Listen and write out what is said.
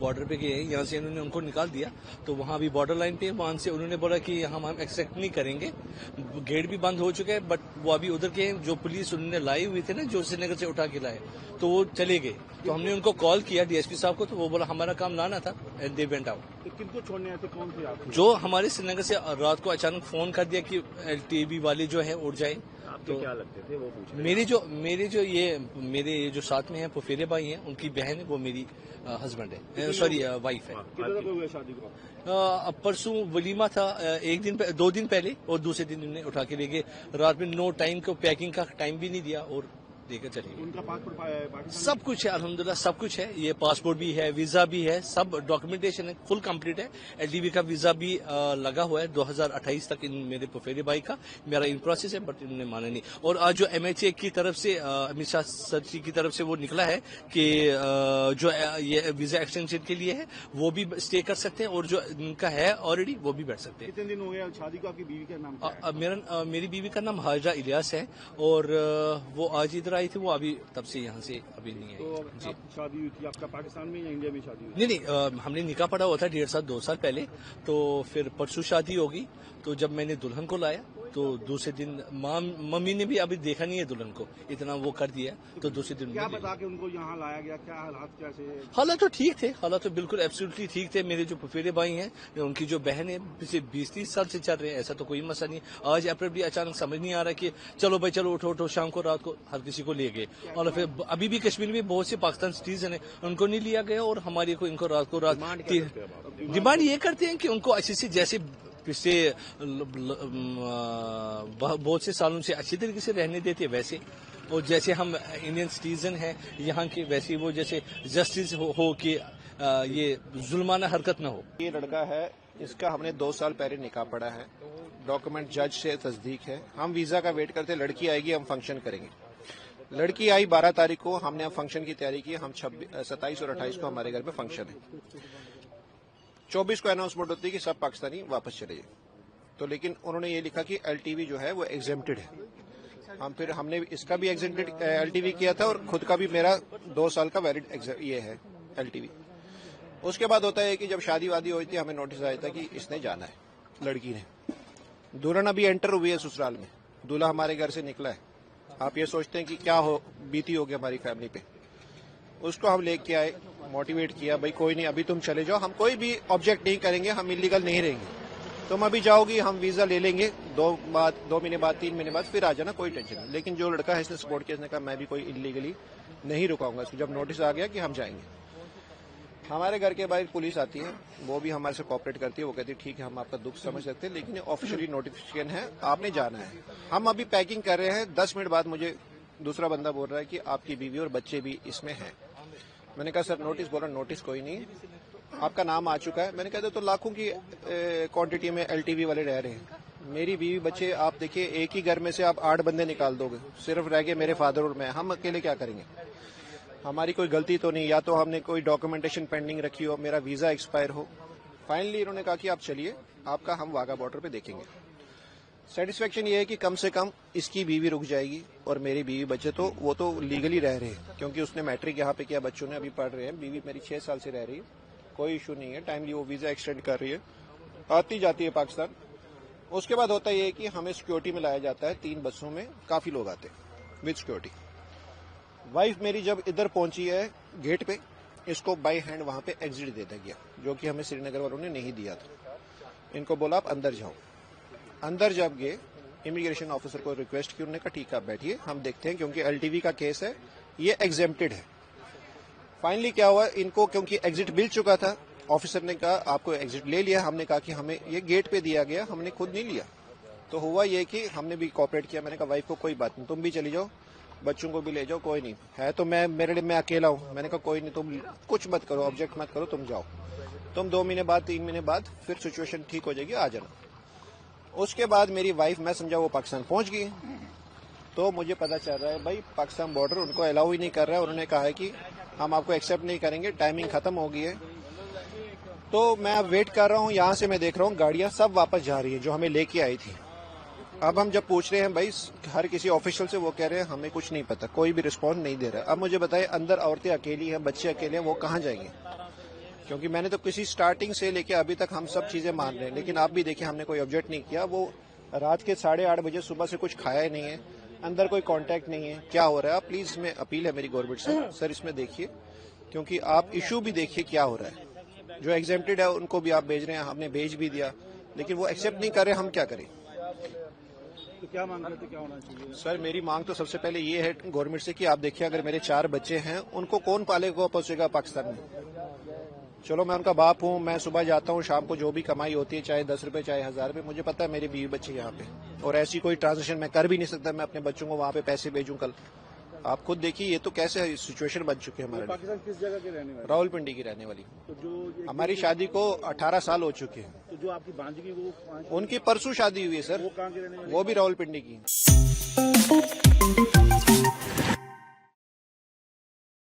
Border पे गए हैं, यहाँ से इन्होंने उनको निकाल दिया, तो वहाँ अभी बॉर्डर लाइन पे वहाँ से उन्होंने बोला कि हम एक्सेप्ट नहीं करेंगे, गेट भी बंद हो चुका है, बट वो अभी उधर के जो पुलिस उन्होंने लाई हुई थे ना, जो श्रीनगर से उठा के लाए, तो वो चले गए। तो हमने उनको कॉल किया डीएसपी साहब को, तो वो बोला हमारा काम लाना था, एंड दे वेंट आउट। तो किनको छोड़ने आए थे, कौन थे आप? जो हमारे श्रीनगर से रात को अचानक फोन कर दिया कि एलटीबी वाले जो है उड़ जाए। तो क्या लगते थे वो पूछ रहे? मेरे जो साथ में है फुफेरे भाई हैं, उनकी बहन है, वो मेरी हस्बैंड है, सॉरी वाइफ है। कितने तक हुए शादी को? परसों वलीमा था, एक दिन 2 दिन पहले, और दूसरे दिन उन्हें उठा के ले गए। रात में नो टाइम को पैकिंग का टाइम भी नहीं दिया और लेकर चले गए। उनका पासपोर्ट सब कुछ है, अल्हम्दुलिल्लाह सब कुछ है। ये पासपोर्ट भी है, वीजा भी है, सब डॉक्यूमेंटेशन है, फुल कंप्लीट है। एलटीबी का वीजा भी लगा हुआ है 2028 तक इन मेरे फुफेरे भाई का। मेरा इन प्रोसेस है, बट इन्होंने माना नहीं। और आज जो एमएचए की तरफ से, अमित शाह सर जी की तरफ से वो निकला है कि जो ये वीजा एक्सटेंशन के लिए है वो भी स्टे कर सकते हैं, और जो इनका है ऑलरेडी वो भी बैठ सकते हैं। कितने दिन हो गए शादी को? आपकी बीवी का नाम क्या है? मेरी बीवी का नाम हाजरा इलियास है, और वो आज इधर आई थी, वो अभी तब से यहाँ से अभी नहीं आई। तो आप शादी हुई थी आपका पाकिस्तान में या इंडिया में शादी हुई? नहीं, हमने निकाह पढ़ा हुआ था 1.5-2 साल पहले, तो फिर परसों शादी होगी। तो जब मैंने दुल्हन को लाया, तो दूसरे दिन मम्मी ने भी अभी देखा नहीं है दुल्हन को, इतना वो कर दिया, तो दूसरे दिन क्या बता के उनको यहाँ लाया गया? क्या हालात कैसे? हालात तो ठीक थे, हालात तो बिल्कुल एब्सोल्युटली ठीक थे। मेरे जो फुफेरे भाई हैं, उनकी जो बहन है, पिछले 20-30 साल से चल रहे हैं, ऐसा तो कोई मसला नहीं। आज अप्रैल अचानक समझ नहीं आ रहा कि चलो भाई चलो उठो शाम को रात को हर किसी को ले गए। और फिर अभी भी कश्मीर में बहुत से पाकिस्तान सिटीजन है, उनको नहीं लिया गया, और हमारे को इनको रात को डिमांड ये करते हैं कि उनको अच्छे से, जैसे पिछले बहुत से सालों से अच्छी तरीके से रहने देते वैसे, और जैसे हम इंडियन सिटीजन हैं यहाँ के, वैसे वो जैसे जस्टिस हो कि ये जुल्माना हरकत न हो। ये लड़का है, इसका हमने 2 साल पहले निकाह पढ़ा है, डॉक्यूमेंट जज से तस्दीक है। हम वीजा का वेट करते, लड़की आएगी हम फंक्शन करेंगे। लड़की आई 12 तारीख को, हमने फंक्शन की तैयारी की। हम 27 और 28 को हमारे घर पे फंक्शन है। 24 को अनाउंसमेंट होती है कि सब पाकिस्तानी वापस चले जाए। तो लेकिन उन्होंने ये लिखा कि एलटीवी जो है वो एग्जेम्प्टेड है। फिर हमने इसका भी एग्जेम्प्टेड एलटीवी किया था, और खुद का भी मेरा 2 साल का वैलिड ये है एलटीवी। उसके बाद होता है कि जब शादी वादी हुई थी, हमें नोटिस आया था कि इसने जाना है, लड़की ने। दुल्हन अभी एंटर हुई है ससुराल में, दूल्हा हमारे घर से निकला है। आप ये सोचते हैं कि क्या बीती होगी हमारी फैमिली पे। उसको हम लेके आए, मोटिवेट किया, भाई कोई नहीं, अभी तुम चले जाओ, हम कोई भी ऑब्जेक्ट नहीं करेंगे, हम इलीगल नहीं रहेंगे। तुम अभी जाओगी, हम वीजा ले लेंगे, 2 महीने बाद 3 महीने बाद फिर आ जाना, कोई टेंशन नहीं। लेकिन जो लड़का है इसने सपोर्ट किया, इसने कहा मैं भी कोई इलीगली नहीं रुकाऊंगा इसको। जब नोटिस आ गया कि हम जाएंगे, हमारे घर के बाहर पुलिस आती है, वो भी हमारे से कोऑपरेट करती है। वो कहती है ठीक है, हम आपका दुख समझ सकते हैं, लेकिन ऑफिशियली नोटिफिकेशन है, आपने जाना है। हम अभी पैकिंग कर रहे हैं। 10 मिनट बाद मुझे दूसरा बंदा बोल रहा है कि आपकी बीवी और बच्चे भी इसमें हैं। मैंने कहा सर नोटिस, बोला नोटिस कोई नहीं, आपका नाम आ चुका है। मैंने कहा तो लाखों की क्वांटिटी में एलटीवी वाले रह रहे हैं। मेरी बीवी बच्चे, आप देखिए, एक ही घर में से आप 8 बंदे निकाल दोगे, सिर्फ रह गए मेरे फादर और मैं, हम अकेले क्या करेंगे? हमारी कोई गलती तो नहीं, या तो हमने कोई डॉक्यूमेंटेशन पेंडिंग रखी हो, मेरा वीजा एक्सपायर हो। फाइनली इन्होंने कहा कि आप चलिए, आपका हम वाघा बॉर्डर पे देखेंगे। सेटिस्फेक्शन ये है कि कम से कम इसकी बीवी रुक जाएगी, और मेरी बीवी बच्चे तो वो तो लीगली रह रहे हैं, क्योंकि उसने मैट्रिक यहाँ पे किया, बच्चों ने अभी पढ़ रहे हैं। बीवी मेरी 6 साल से रह रही है, कोई इशू नहीं है, टाइमली वो वीजा एक्सटेंड कर रही है, आती जाती है पाकिस्तान। उसके बाद होता है कि हमें सिक्योरिटी में लाया जाता है, 3 बसों में काफी लोग आते हैं विद सिक्योरिटी। वाइफ मेरी जब इधर पहुंची है गेट पे, इसको बाय हैंड वहां पे एग्जिट दे दिया गया, जो कि हमें श्रीनगर वालों ने नहीं दिया था। इनको बोला आप अंदर जाओ। अंदर जब गए, इमिग्रेशन ऑफिसर को रिक्वेस्ट की, उन्होंने कहा ठीक है आप बैठिए, हम देखते हैं, क्योंकि एलटीवी का केस है, ये एग्जेम्प्टेड है। फाइनली क्या हुआ, इनको क्योंकि एग्जिट मिल चुका था, ऑफिसर ने कहा आपको एग्जिट ले लिया। हमने कहा कि हमें ये गेट पे दिया गया, हमने खुद नहीं लिया। तो हुआ ये कि हमने भी कोऑपरेट किया। मैंने कहा वाइफ को कोई बात नहीं, तुम भी चली जाओ, बच्चों को भी ले जाओ, कोई नहीं है तो मेरे लिए मैं अकेला हूँ। मैंने कहा कोई नहीं, तुम कुछ मत करो, ऑब्जेक्ट मत करो, तुम जाओ, तुम 2 महीने बाद 3 महीने बाद फिर सिचुएशन ठीक हो जाएगी, आ जाना। उसके बाद मेरी वाइफ, मैं समझा वो पाकिस्तान पहुंच गई, तो मुझे पता चल रहा है भाई पाकिस्तान बॉर्डर उनको अलाउ ही नहीं कर रहा है। उन्होंने कहा है कि हम आपको एक्सेप्ट नहीं करेंगे, टाइमिंग खत्म हो गई है। तो मैं अब वेट कर रहा हूँ, यहाँ से मैं देख रहा हूँ गाड़ियां सब वापस जा रही है जो हमें लेके आई थी। अब हम जब पूछ रहे हैं भाई हर किसी ऑफिशियल से, वो कह रहे हैं हमें कुछ नहीं पता, कोई भी रिस्पॉन्स नहीं दे रहा। अब मुझे बताइए, अंदर औरतें अकेली हैं, बच्चे अकेले हैं, वो कहाँ जाएंगे? کیونکہ میں نے تو کسی سٹارٹنگ سے لے کے ابھی تک ہم سب چیزیں مان رہے ہیں، لیکن آپ بھی دیکھیں ہم نے کوئی آبجیکٹ نہیں کیا. وہ رات کے 8:30 بجے صبح سے کچھ کھایا ہی نہیں ہے، اندر کوئی کانٹیکٹ نہیں ہے. کیا ہو رہا ہے؟ آپ پلیز، اس میں اپیل ہے میری گورنمنٹ سے، سر اس میں دیکھیے، کیونکہ آپ ایشو بھی دیکھیے کیا ہو رہا ہے. جو ایگزیمپٹڈ ہے ان کو بھی آپ بھیج رہے ہیں، ہم نے بھیج بھی دیا، لیکن وہ ایکسیپٹ نہیں کر رہے. ہم کیا کریں؟ تو کیا مانگ کرتے کیا ہونا چاہیے؟ سر میری مانگ تو سب سے پہلے یہ ہے گورنمنٹ سے کہ آپ دیکھیے اگر میرے 4 بچے ہیں ان کو کون پالے گا پہنچے گا پاکستان میں. چلو میں ان کا باپ ہوں، میں صبح جاتا ہوں، شام کو جو بھی کمائی ہوتی ہے چاہے 10 روپے چاہے 1000 روپے، مجھے پتا ہے میری بیوی بچے یہاں پہ، اور ایسی کوئی ٹرانزیکشن میں کر بھی نہیں سکتا میں اپنے بچوں کو وہاں پہ پیسے بھیجوں کل. آپ خود دیکھیے یہ تو کیسے سچویشن بن چکی ہے ہمارے لیے. پاکستان کس جگہ کے رہنے والے؟ راول پنڈی کی رہنے والی. تو جو ہماری شادی کو 18 سال ہو چکے ہیں. تو جو آپ کی بھانجی وہ ان کی پرسوں شادی ہوئی ہے سر، وہ کہاں کے رہنے والے؟ وہ بھی راول پنڈی کی.